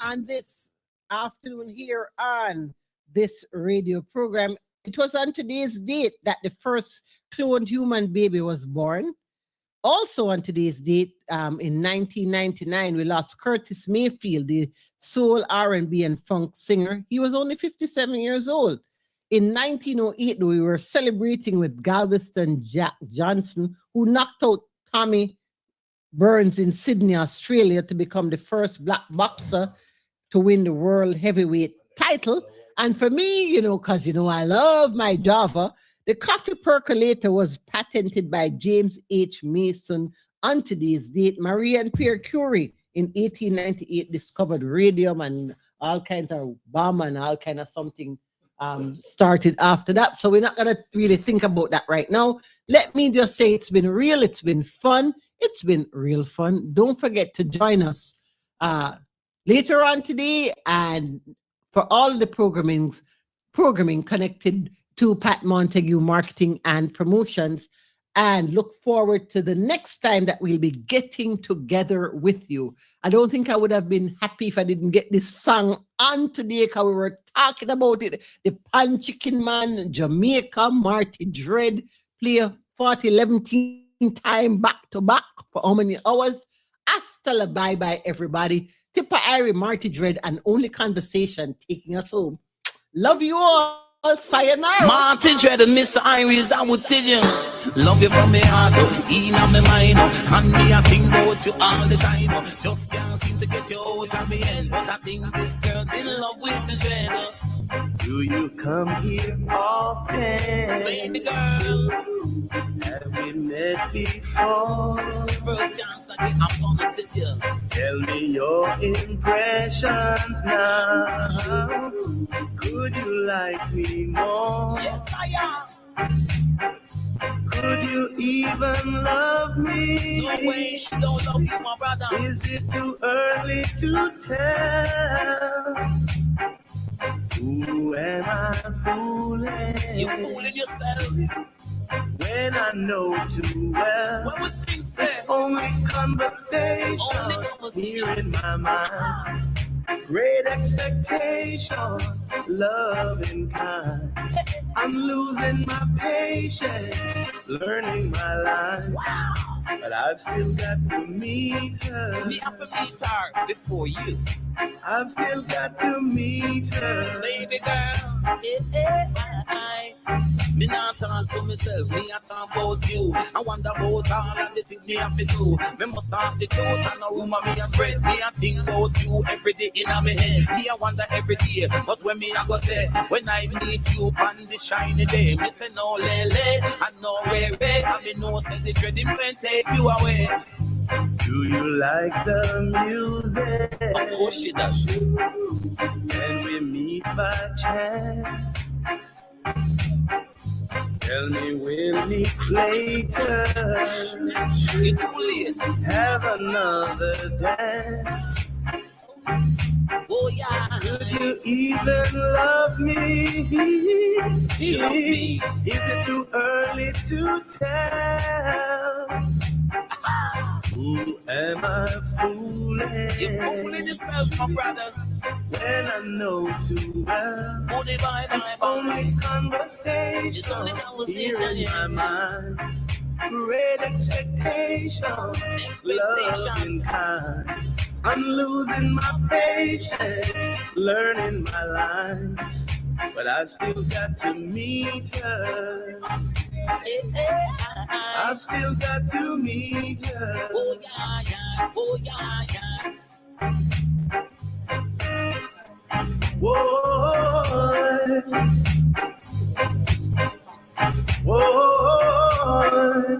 Speaker 1: On this afternoon here on this radio program, It was on today's date that the first cloned human baby was born. Also on today's date, in 1999, we lost Curtis Mayfield, the soul R&B and funk singer. He was only 57 years old. In 1908, we were celebrating with Galveston Jack Johnson, who knocked out Tommy Burns in Sydney, Australia, to become the first black boxer to win the world heavyweight title. And for me, because, I love my Java, the coffee percolator was patented by James H. Mason on today's date. Marie and Pierre Curie in 1898 discovered radium, and all kinds of bomb and all kind of something started after that. So we're not going to really think about that right now. Let me just say it's been real. It's been fun. It's been real fun. Don't forget to join us later on today and for all the programming connected to Pat Montague Marketing and Promotions, and look forward to the next time that we'll be getting together with you. I don't think I would have been happy if I didn't get this song on today, because we were talking about it. The Pan Chicken Man, Jamaica, Marty Dread, play 11 time back to back for how many hours? Hasta la bye-bye, everybody. Tippa Irie, Marty Dread, and Only Conversation taking us home. Love you all. Sayonara.
Speaker 6: Marty Dread and Miss Iris, I would tell you. Love you from my heart, in my mind. And me, I think about you all the time. Just can't seem to get you out of my head. But I think this girl's in love with the dread.
Speaker 2: Do you come here often?
Speaker 6: Baby girl,
Speaker 2: have we met before?
Speaker 6: First chance I get, I'm gonna tell you.
Speaker 2: Tell me your impressions now. Could you like me more?
Speaker 6: Yes, I am.
Speaker 2: Could you even love me?
Speaker 6: No way, she don't love you, my brother.
Speaker 2: Is it too early to tell? Who am I fooling?
Speaker 6: You're fooling yourself.
Speaker 2: When I know too well,
Speaker 6: What was Sing say?
Speaker 2: it's only conversation here in my mind. Great expectation, loving kind. I'm losing my patience, learning my lines. But I've still got to meet her.
Speaker 6: Me have to meet her before you.
Speaker 2: I've still got to meet her.
Speaker 6: Baby girl, me not talk to myself, me I talk about you. I wonder about all of the things me have to do. Me must talk the truth and no rumor me a spread. Me I think about you every day in my head. Me I wonder every day, but when me I go say, when I meet you on the shiny day, me say no lele, and no way, and me know say the dreading can take you away.
Speaker 2: Do you like the music?
Speaker 6: Of course she does.
Speaker 2: Can we meet by chance? Tell me we'll meet later.
Speaker 6: It's too late.
Speaker 2: Have another dance.
Speaker 6: Oh yeah.
Speaker 2: Could you even love me?
Speaker 6: She love me.
Speaker 2: Is it too early to tell? Who am I fooling?
Speaker 6: You're fooling yourself, my brother.
Speaker 2: When I know too well,
Speaker 6: Only bye, bye,
Speaker 2: it's
Speaker 6: bye.
Speaker 2: only conversation,
Speaker 6: It's only conversation,
Speaker 2: here in
Speaker 6: yeah.
Speaker 2: my mind. Great expectation, loving kind. I'm losing my patience, learning my lines, but I still got to meet her. I've still got to meet her.
Speaker 6: Oh yeah, yeah, oh yeah, yeah.
Speaker 2: Whoa, whoa.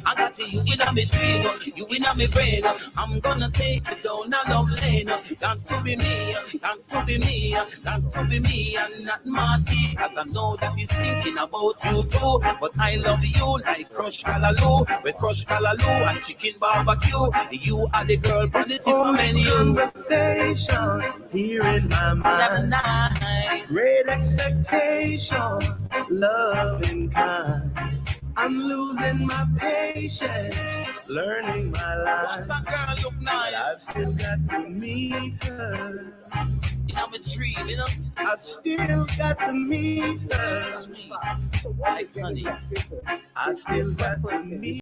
Speaker 6: I got you in a me dream, you in a me brain. I'm gonna take you down a love lane. Got to be me, got to be me, got to be me, and not Marty. Cause I know that he's thinking about you too. But I love you like crushed callaloo, with crushed callaloo and chicken barbecue. You are the girl on the tip of menu.
Speaker 2: Conversation here in my mind. Great expectation, loving kind. I'm losing my patience, learning my life.
Speaker 6: What's a girl look
Speaker 2: But I've
Speaker 6: nice?
Speaker 2: still got to meet her.
Speaker 6: I'm a dream, you know.
Speaker 2: I still got to meet her.
Speaker 6: Sweet, like honey.
Speaker 2: I still got to meet